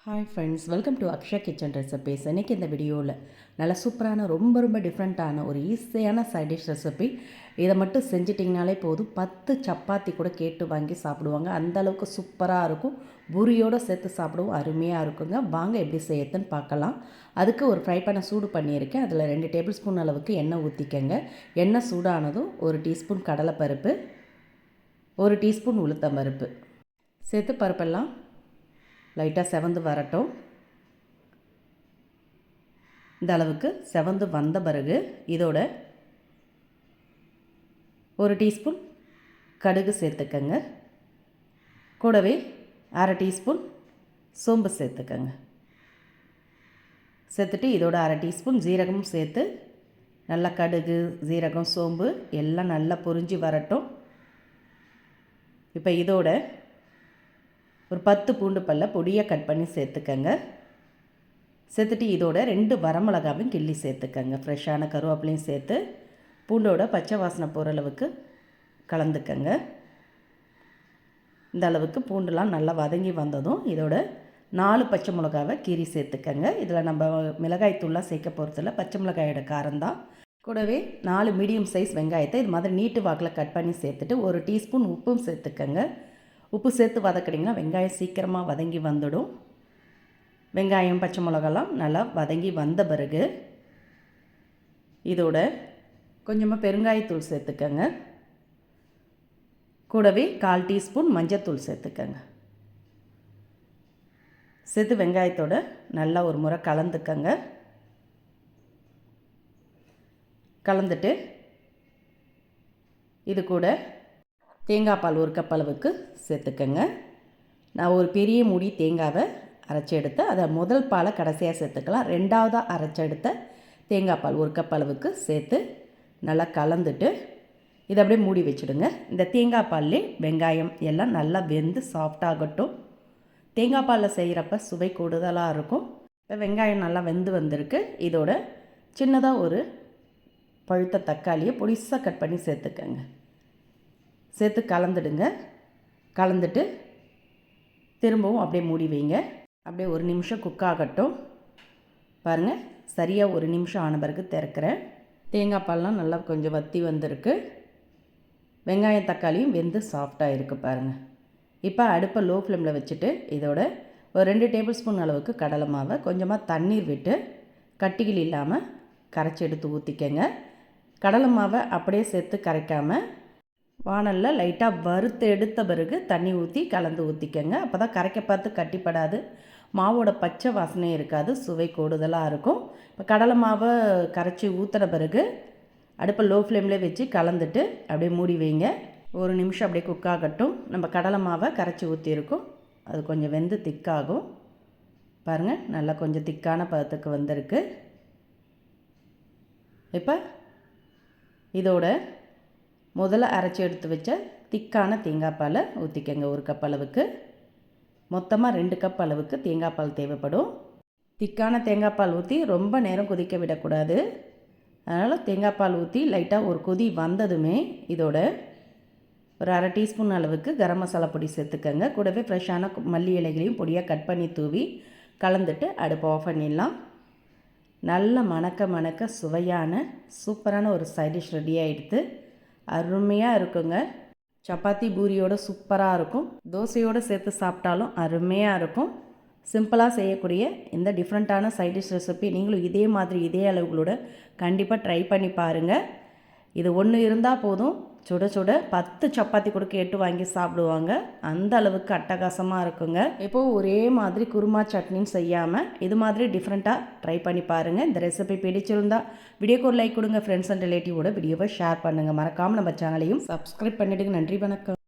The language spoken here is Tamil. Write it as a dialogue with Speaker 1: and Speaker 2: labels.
Speaker 1: Hi friends, welcome to Akshaya kitchen recipes. இன்றைக்கி இந்த வீடியோவில் நல்ல சூப்பரான ரொம்ப டிஃப்ரெண்ட்டான ஒரு ஈஸியான சைட் டிஷ் ரெசிபி. இதை மட்டும் செஞ்சிட்டிங்கனாலே போதும் 10 சப்பாத்தி கூட கேட்டு வாங்கி சாப்பிடுவாங்க. அந்தளவுக்கு சூப்பராக இருக்கும். பூரியோடு சேர்த்து சாப்பிடவும் அருமையாக இருக்குங்க. வாங்க எப்படி செய்யறதுன்னு பார்க்கலாம். அதுக்கு ஒரு ஃப்ரை பண்ண சூடு பண்ணியிருக்கேன். அதில் 2 டேபிள் ஸ்பூன் அளவுக்கு எண்ணெய் ஊற்றிக்கங்க. எண்ணெய் சூடானதும் 1 டீஸ்பூன் கடலைப்பருப்பு, 1 டீஸ்பூன் உளுத்தம்பருப்பு சேர்த்து பருப்பெல்லாம் லைட்டாக செவந்து வரட்டும். இந்த அளவுக்கு செவந்து வந்த பிறகு இதோட 1 டீஸ்பூன் கடுகு சேர்த்துக்கங்க. கூடவே 1/2 டீஸ்பூன் சோம்பு சேர்த்துக்கங்க. சேர்த்துட்டு இதோட 1/2 டீஸ்பூன் ஜீரகமும் சேர்த்து நல்லா கடுகு, ஜீரகம், சோம்பு எல்லாம் நல்லா பொரிஞ்சு வரட்டும். இப்போ இதோட ஒரு 10 பூண்டு பல்ல பொடியாக கட் பண்ணி சேர்த்துக்கங்க. சேர்த்துட்டு இதோட 2 வரமிளகாவையும் கிள்ளி சேர்த்துக்கங்க. ஃப்ரெஷ்ஷான கருவேப்பிலையும் சேர்த்து பூண்டோட பச்சை வாசனை போகிற அளவுக்கு கலந்துக்கங்க. இந்த அளவுக்கு பூண்டுலாம் நல்லா வதங்கி வந்ததும் இதோட 4 பச்சை மிளகாவை கீரி சேர்த்துக்கங்க. இதில் நம்ம மிளகாய் தூள்லாம் சேர்க்க போகிறதில்ல, பச்சை மிளகாயோட காரம்தான். கூடவே 4 மீடியம் சைஸ் வெங்காயத்தை இது மாதிரி நீட்டு வாக்கில் கட் பண்ணி சேர்த்துட்டு 1 டீஸ்பூன் உப்பும் சேர்த்துக்கங்க. உப்பு சேர்த்து வதக்கிட்டிங்கன்னா வெங்காயம் சீக்கிரமாக வதங்கி வந்துடும். வெங்காயம், பச்சை மிளகாலாம் நல்லா வதங்கி வந்த பிறகு இதோட கொஞ்சமாக பெருங்காயத்தூள் சேர்த்துக்கங்க. கூடவே 1/4 டீஸ்பூன் மஞ்சத்தூள் சேர்த்துக்கங்க. சேர்த்து வெங்காயத்தோட நல்லா ஒரு முறை கலந்துக்கங்க. கலந்துட்டு இது கூட தேங்காய் பால் 1 கப் அளவுக்கு சேர்த்துக்கங்க. நான் ஒரு பெரிய மூடி தேங்காவை அரைச்சி எடுத்து அதை முதல் பாலை கடைசியாக சேர்த்துக்கலாம். 2ஆவதாக அரைச்சி எடுத்த தேங்காய் பால் 1 கப் அளவுக்கு சேர்த்து நல்லா கலந்துட்டு இதை அப்படியே மூடி வச்சுடுங்க. இந்த தேங்காய் பால்லே வெங்காயம் எல்லாம் நல்லா வெந்து சாஃப்டாகட்டும். தேங்காய் பாலில் செய்கிறப்ப சுவை கூடுதலாக இருக்கும். இப்போ வெங்காயம் நல்லா வெந்து வந்திருக்கு. இதோட சின்னதாக ஒரு பழுத்த தக்காளியை பொடிசாக கட் பண்ணி சேர்த்துக்கங்க. சேர்த்து கலந்துடுங்க. கலந்துட்டு திரும்பவும் அப்படியே மூடி வைங்க. அப்படியே 1 நிமிஷம் குக் ஆகட்டும். பாருங்கள், சரியாக 1 நிமிஷம் ஆன பிறகு திறக்கிறேன். தேங்காய் பால்லாம் நல்லா கொஞ்சம் வற்றி வந்திருக்கு. வெங்காயம் தக்காளியும் வெந்து சாஃப்டாக இருக்குது பாருங்கள். இப்போ அடுப்பை லோ ஃப்ளேமில் வச்சுட்டு இதோட ஒரு 2 டேபிள் ஸ்பூன் அளவுக்கு கடலை மாவை கொஞ்சமாக தண்ணீர் விட்டு கட்டிகள் இல்லாமல் கரைச்சி எடுத்து ஊற்றிக்கங்க. கடலை மாவை அப்படியே சேர்த்து கரைக்காமல் வானலில் லைட்டாக வறுத்து எடுத்த பிறகு தண்ணி ஊற்றி கலந்து ஊற்றிக்கங்க. அப்போ தான் கரைக்க பார்த்து கட்டிப்படாது, மாவோட பச்சை வாசனை இருக்காது, சுவை கூடுதலாக இருக்கும். இப்போ கடலை மாவை கரைச்சி ஊற்றின பிறகு அடுப்பை லோ ஃப்ளேம்லேயே வச்சு கலந்துட்டு அப்படியே மூடி வைங்க. 1 நிமிஷம் அப்படியே குக் ஆகட்டும். நம்ம கடலை மாவை கரைச்சி ஊற்றிருக்கோம், அது கொஞ்சம் வெந்து திக்காகும். பாருங்கள், நல்லா கொஞ்சம் திக்கான பதத்துக்கு வந்திருக்கு. இப்போ இதோட முதல்ல அரைச்சி எடுத்து வச்ச திக்கான தேங்காய் பாலை ஊற்றிக்கங்க. 1 கப் அளவுக்கு. மொத்தமாக 2 கப் அளவுக்கு தேங்காய் பால் தேவைப்படும். திக்கான தேங்காய் பால் ஊற்றி ரொம்ப நேரம் கொதிக்க விடக்கூடாது. அதனால் தேங்காய் பால் ஊற்றி லைட்டாக ஒரு கொதி வந்ததுமே இதோட ஒரு 1/2 டீஸ்பூன் அளவுக்கு கரம் மசாலா பொடி சேர்த்துக்கங்க. கூடவே ஃப்ரெஷ்ஷான மல்லி இலைகளையும் பொடியாக கட் பண்ணி தூவி கலந்துட்டு அடுப்பை ஆஃப் பண்ணிடலாம். நல்ல மணக்க சுவையான சூப்பரான ஒரு சைட் டிஷ் ரெடி ஆகிடுது. அருமையாக இருக்குங்க. சப்பாத்தி பூரியோடு சூப்பராக இருக்கும். தோசையோடு சேர்த்து சாப்பிட்டாலும் அருமையாக இருக்கும். சிம்பிளாக செய்யக்கூடிய இந்த டிஃப்ரெண்ட்டான சைட் டிஷ் ரெசிபி நீங்களும் இதே மாதிரி இதே அளவுகளோட கண்டிப்பாக ட்ரை பண்ணி பாருங்கள். இது ஒன்று இருந்தால் போதும், சுட சுட 10 சப்பாத்தி கூட கேட்டு வாங்கி சாப்பிடுவாங்க. அந்த அளவுக்கு அட்டகாசமாக இருக்குங்க. எப்போது ஒரே மாதிரி குருமா சட்னின்னு செய்யாமல் இது மாதிரி டிஃப்ரெண்ட்டாக ட்ரை பண்ணி பாருங்கள். இந்த ரெசிபி பிடிச்சிருந்தா வீடியோக்கு ஒரு லைக் கொடுங்க. ஃப்ரெண்ட்ஸ் அண்ட் ரிலேட்டிவோட வீடியோவை ஷேர் பண்ணுங்கள். மறக்காமல் நம்ம சேனலையும் சப்ஸ்கிரைப் பண்ணிவிடுங்க. நன்றி, வணக்கம்.